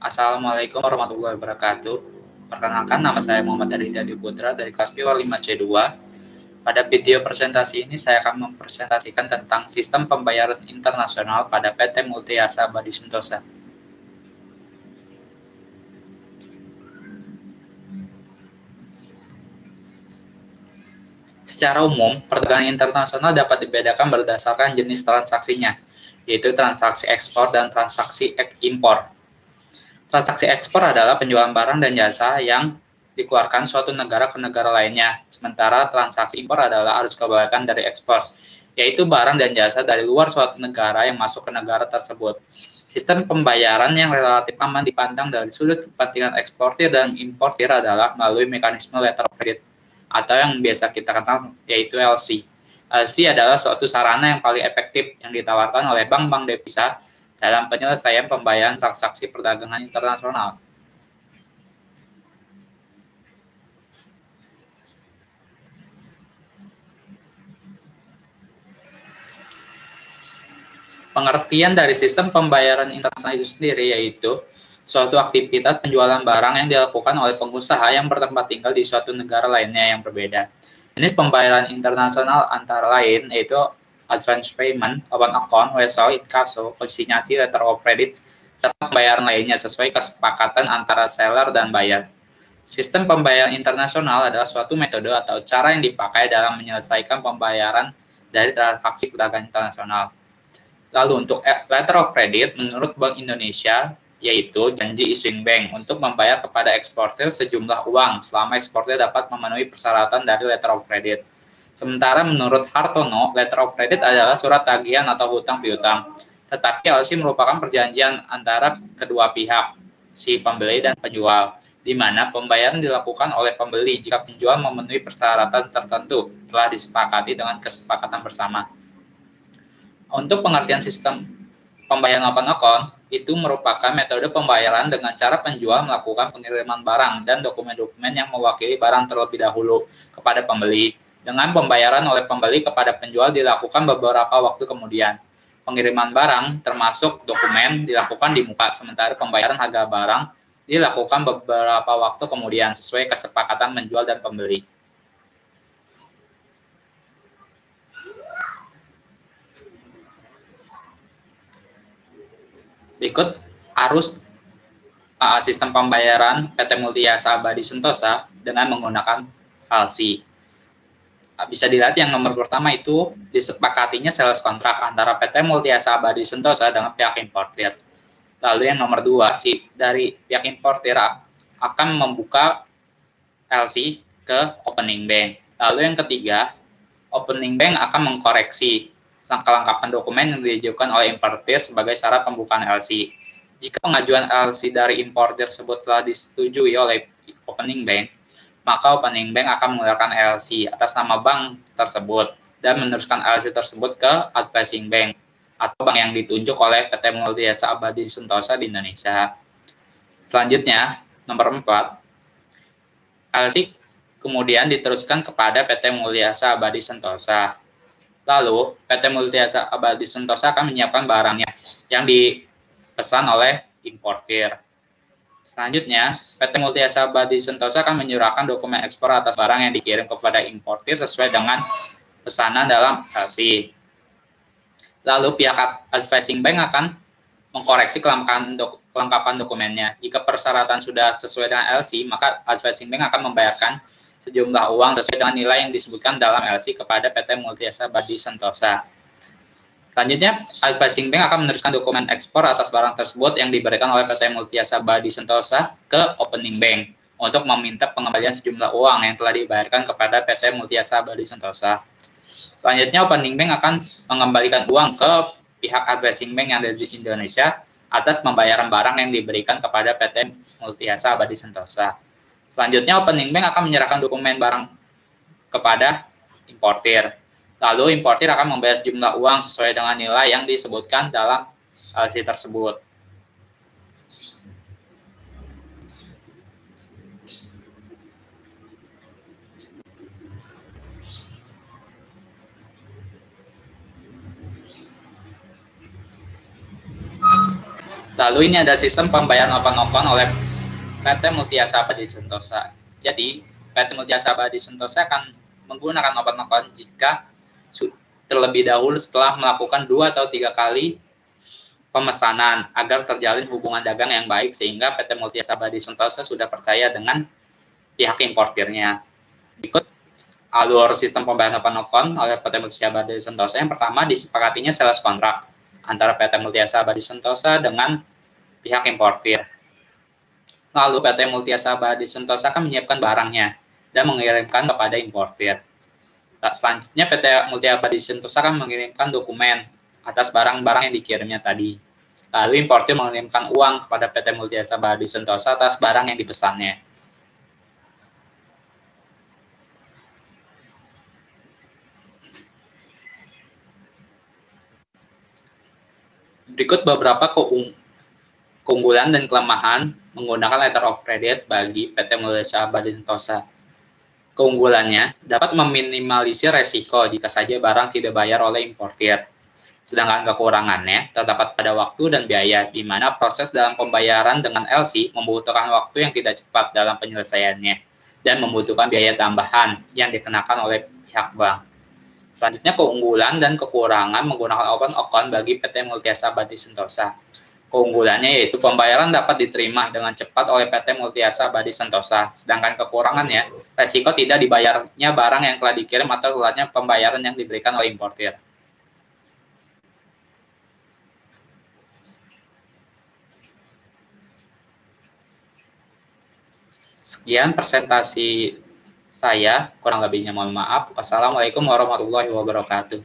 Assalamualaikum warahmatullahi wabarakatuh. Perkenalkan, nama saya Muhammad Aditya Putra dari kelas PIWA 5C2. Pada video presentasi ini saya akan mempresentasikan tentang sistem pembayaran internasional pada PT Multiasa Abadi Sentosa. Secara umum, perdagangan internasional dapat dibedakan berdasarkan jenis transaksinya, yaitu transaksi ekspor dan transaksi impor. Transaksi ekspor adalah penjualan barang dan jasa yang dikeluarkan suatu negara ke negara lainnya, sementara transaksi impor adalah arus kebalikan dari ekspor, yaitu barang dan jasa dari luar suatu negara yang masuk ke negara tersebut. Sistem pembayaran yang relatif aman dipandang dari sudut kepentingan eksportir dan importir adalah melalui mekanisme letter of credit, atau yang biasa kita kenal yaitu LC. LC adalah suatu sarana yang paling efektif yang ditawarkan oleh bank-bank devisa dalam penyelesaian pembayaran transaksi perdagangan internasional. Pengertian dari sistem pembayaran internasional itu sendiri yaitu suatu aktivitas penjualan barang yang dilakukan oleh pengusaha yang bertempat tinggal di suatu negara lainnya yang berbeda. Jenis pembayaran internasional antara lain yaitu advance payment, open account, wesel, inkasso, konsinyasi, letter of credit, serta pembayaran lainnya sesuai kesepakatan antara seller dan buyer. Sistem pembayaran internasional adalah suatu metode atau cara yang dipakai dalam menyelesaikan pembayaran dari transaksi perdagangan internasional. Lalu untuk letter of credit, menurut Bank Indonesia, yaitu janji issuing bank untuk membayar kepada eksportir sejumlah uang selama eksportir dapat memenuhi persyaratan dari letter of credit. Sementara menurut Hartono, letter of credit adalah surat tagihan atau hutang piutang. Tetapi LC merupakan perjanjian antara kedua pihak, si pembeli dan penjual, di mana pembayaran dilakukan oleh pembeli jika penjual memenuhi persyaratan tertentu telah disepakati dengan kesepakatan bersama. Untuk pengertian sistem pembayaran open account, itu merupakan metode pembayaran dengan cara penjual melakukan pengiriman barang dan dokumen-dokumen yang mewakili barang terlebih dahulu kepada pembeli. Dengan pembayaran oleh pembeli kepada penjual dilakukan beberapa waktu kemudian. Pengiriman barang termasuk dokumen dilakukan di muka, sementara pembayaran harga barang dilakukan beberapa waktu kemudian sesuai kesepakatan penjual dan pembeli. Berikut arus sistem pembayaran PT Multiasa Abadi Sentosa dengan menggunakan LC. Bisa dilihat yang nomor pertama itu disepakatinya sales kontrak antara PT Multiasa Abadi Sentosa dengan pihak importir. Lalu yang nomor 2, dari pihak importir akan membuka LC ke opening bank. Lalu yang ketiga, opening bank akan mengkoreksi kelengkapan dokumen yang diajukan oleh importir sebagai syarat pembukaan LC. Jika pengajuan LC dari importir tersebut telah disetujui oleh opening bank, maka opening bank akan mengeluarkan LC atas nama bank tersebut dan meneruskan LC tersebut ke advising bank atau bank yang ditunjuk oleh PT Multiasa Abadi Sentosa di Indonesia. Selanjutnya, nomor 4, LC kemudian diteruskan kepada PT Multiasa Abadi Sentosa. Lalu, PT Multiasa Abadi Sentosa akan menyiapkan barangnya yang dipesan oleh importir. Selanjutnya, PT Multiasa Abadi Sentosa akan menyerahkan dokumen ekspor atas barang yang dikirim kepada importir sesuai dengan pesanan dalam LC. Lalu, pihak advising bank akan mengkoreksi kelengkapan dokumennya. Jika persyaratan sudah sesuai dengan LC, maka advising bank akan membayarkan sejumlah uang sesuai dengan nilai yang disebutkan dalam LC kepada PT Multiasa Abadi Sentosa. Selanjutnya, advising bank akan meneruskan dokumen ekspor atas barang tersebut yang diberikan oleh PT Multiasa Abadi Sentosa ke opening bank untuk meminta pengembalian sejumlah uang yang telah dibayarkan kepada PT Multiasa Abadi Sentosa. Selanjutnya, opening bank akan mengembalikan uang ke pihak advising bank yang ada di Indonesia atas pembayaran barang yang diberikan kepada PT Multiasa Abadi Sentosa. Selanjutnya, opening bank akan menyerahkan dokumen barang kepada importir. Lalu, importir akan membayar sejumlah uang sesuai dengan nilai yang disebutkan dalam LC tersebut. Lalu ini ada sistem pembayaran open account oleh PT Multiasa Abadi Sentosa. Jadi, PT Multiasa Abadi Sentosa akan menggunakan open account jika terlebih dahulu setelah melakukan 2 atau 3 kali pemesanan agar terjalin hubungan dagang yang baik sehingga PT Multiasa Abadi Sentosa sudah percaya dengan pihak importirnya. Berikut alur sistem pembayaran open account oleh PT Multiasa Abadi Sentosa. Yang pertama, disepakatinya sales kontrak antara PT Multiasa Abadi Sentosa dengan pihak importir. Lalu PT Multiasa Abadi Sentosa akan menyiapkan barangnya dan mengirimkan kepada importir. Selanjutnya PT Multiasa Abadi Sentosa akan mengirimkan dokumen atas barang-barang yang dikirimnya tadi. Lalu importir mengirimkan uang kepada PT Multiasa Abadi Sentosa atas barang yang dipesannya. Berikut beberapa keunggulan dan kelemahan menggunakan letter of credit bagi PT Multiasa Abadi Sentosa. Keunggulannya dapat meminimalisir resiko jika saja barang tidak bayar oleh importir. Sedangkan kekurangannya terdapat pada waktu dan biaya, di mana proses dalam pembayaran dengan LC membutuhkan waktu yang tidak cepat dalam penyelesaiannya dan membutuhkan biaya tambahan yang dikenakan oleh pihak bank. Selanjutnya, keunggulan dan kekurangan menggunakan open account bagi PT Multiasa Abadi Sentosa. Keunggulannya yaitu pembayaran dapat diterima dengan cepat oleh PT Multiasa Abadi Sentosa, sedangkan kekurangannya, resiko tidak dibayarnya barang yang telah dikirim atau telatnya pembayaran yang diberikan oleh importir. Sekian presentasi saya, kurang lebihnya mohon maaf. Wassalamualaikum warahmatullahi wabarakatuh.